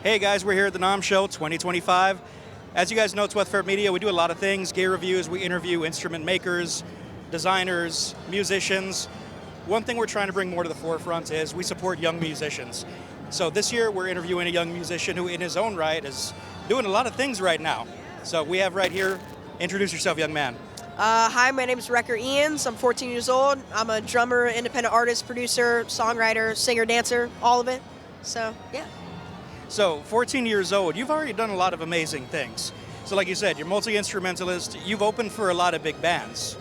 Hey guys, we're here at the NAMM Show 2025. As you guys know, it's Weatherford Media. We do a lot of things, gear reviews, we interview instrument makers, designers, musicians. One thing we're trying to bring more to the forefront is we support young musicians. So this year we're interviewing a young musician who in his own right is doing a lot of things right now. So we have right here, introduce yourself, young man. Hi, my name is Recker Eans. I'm 14 years old. I'm a drummer, independent artist, producer, songwriter, singer, dancer, all of it. So, yeah. So 14 years old, you've already done a lot of amazing things. So like you said, you're multi-instrumentalist, you've opened for a lot of big bands.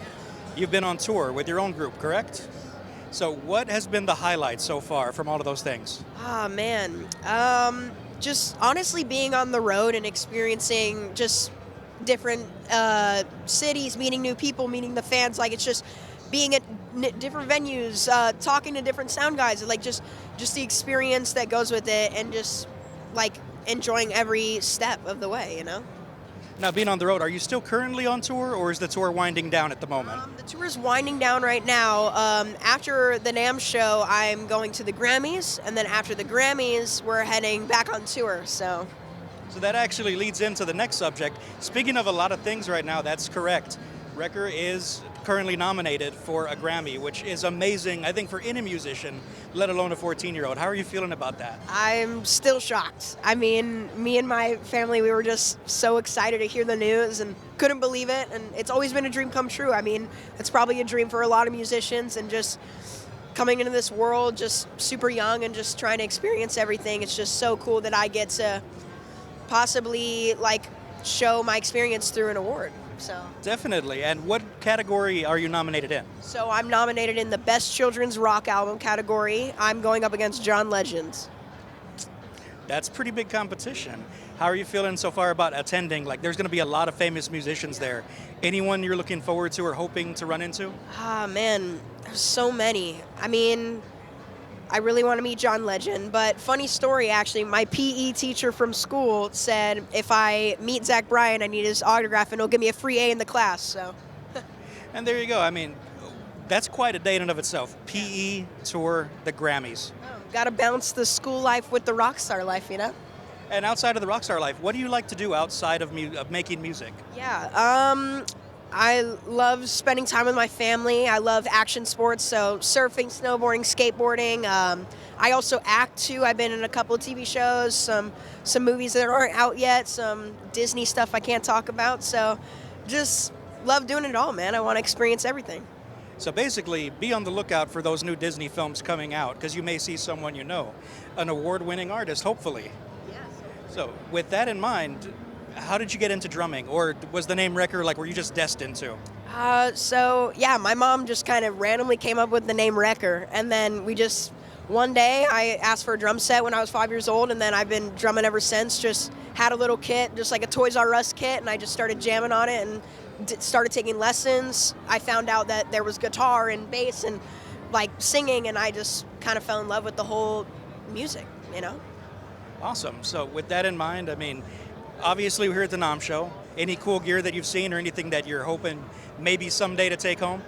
You've been on tour with your own group, correct? So what has been the highlight so far from all of those things? Ah, man. Just honestly being on the road and experiencing just different cities, meeting new people, meeting the fans. Like, it's just being at different venues, talking to different sound guys, like just the experience that goes with it, and just like enjoying every step of the way, you know? Now, being on the road, are you still currently on tour, or is the tour winding down at the moment? The tour is winding down right now. After the NAMM show, I'm going to the Grammys, and then after the Grammys, we're heading back on tour, so. So that actually leads into the next subject. Speaking of a lot of things right now, that's correct. Recker is currently nominated for a Grammy, which is amazing, I think, for any musician, let alone a 14-year-old. How are you feeling about that? I'm still shocked. I mean, me and my family, we were just so excited to hear the news and couldn't believe it. And it's always been a dream come true. I mean, it's probably a dream for a lot of musicians, and just coming into this world just super young and just trying to experience everything. It's just so cool that I get to possibly like show my experience through an award. So Definitely. And what category are you nominated in? So I'm nominated in the Best Children's Rock Album category. I'm going up against John Legend. That's pretty big competition. How are you feeling so far about attending? Like, there's going to be a lot of famous musicians there. Anyone you're looking forward to or hoping to run into? Ah, man, there's so many. I mean, I really want to meet John Legend, but funny story, actually, my PE teacher from school said if I meet Zach Bryan, I need his autograph and he'll give me a free A in the class, so. And there you go. I mean, that's quite a day in and of itself. PE tour, the Grammys. Got to balance the school life with the rock star life, you know? And outside of the rock star life, what do you like to do outside of making music? Yeah, I love spending time with my family. I love action sports, so surfing, snowboarding, skateboarding. I also act too. I've been in a couple of TV shows, some movies that aren't out yet, some Disney stuff I can't talk about. So just love doing it all, man. I want to experience everything. So basically, be on the lookout for those new Disney films coming out, because you may see someone you know, an award-winning artist, hopefully. Yes. So with that in mind, how did you get into drumming? Or was the name Recker, like, were you just destined to? So yeah, my mom just kind of randomly came up with the name Recker, and then one day I asked for a drum set when I was 5 years old, and then I've been drumming ever since. Just had a little kit, just like a Toys R Us kit, and I just started jamming on it and started taking lessons. I found out that there was guitar and bass and like singing, and I just kind of fell in love with the whole music, you know? Awesome. So with that in mind, I mean, obviously we're here at the NAMM Show. Any cool gear that you've seen or anything that you're hoping maybe someday to take home?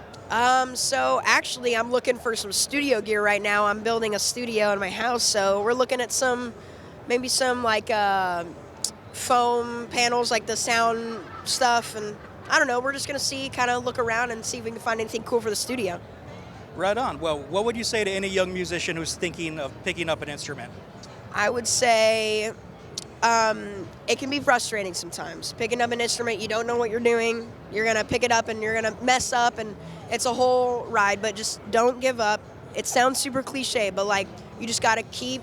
So actually I'm looking for some studio gear right now. I'm building a studio in my house, so we're looking at maybe some like foam panels, like the sound stuff, and I don't know, we're just gonna kind of look around and see if we can find anything cool for the studio. Right on. Well, what would you say to any young musician who's thinking of picking up an instrument? I would say it can be frustrating sometimes. Picking up an instrument, you don't know what you're doing. You're going to pick it up and you're going to mess up, and it's a whole ride, but just don't give up. It sounds super cliche, but like, you just got to keep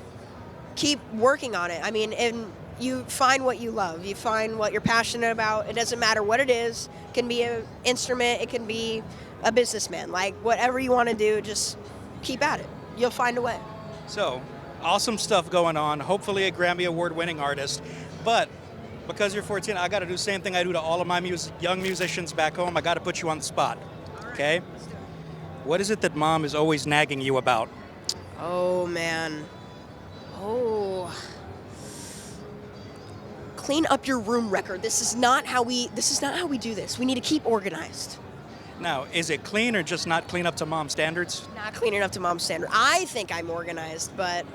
working on it. I mean, and you find what you love. You find what you're passionate about. It doesn't matter what it is. It can be an instrument. It can be a businessman. Like, whatever you want to do, just keep at it. You'll find a way. So, awesome stuff going on. Hopefully a Grammy Award-winning artist. But because you're 14, I got to do the same thing I do to all of my young musicians back home. I got to put you on the spot. Okay? What is it that mom is always nagging you about? Oh, man. Oh. Clean up your room, Recker. This is not how we do this. We need to keep organized. Now, is it clean or just not clean up to mom standards? Not clean enough to mom's standard. I think I'm organized, but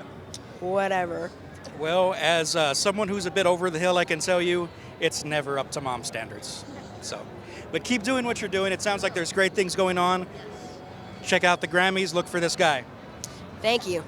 whatever. Well, as someone who's a bit over the hill, I can tell you it's never up to mom standards. So, but keep doing what you're doing. It sounds like there's great things going on. Check out the Grammys. Look for this guy. Thank you.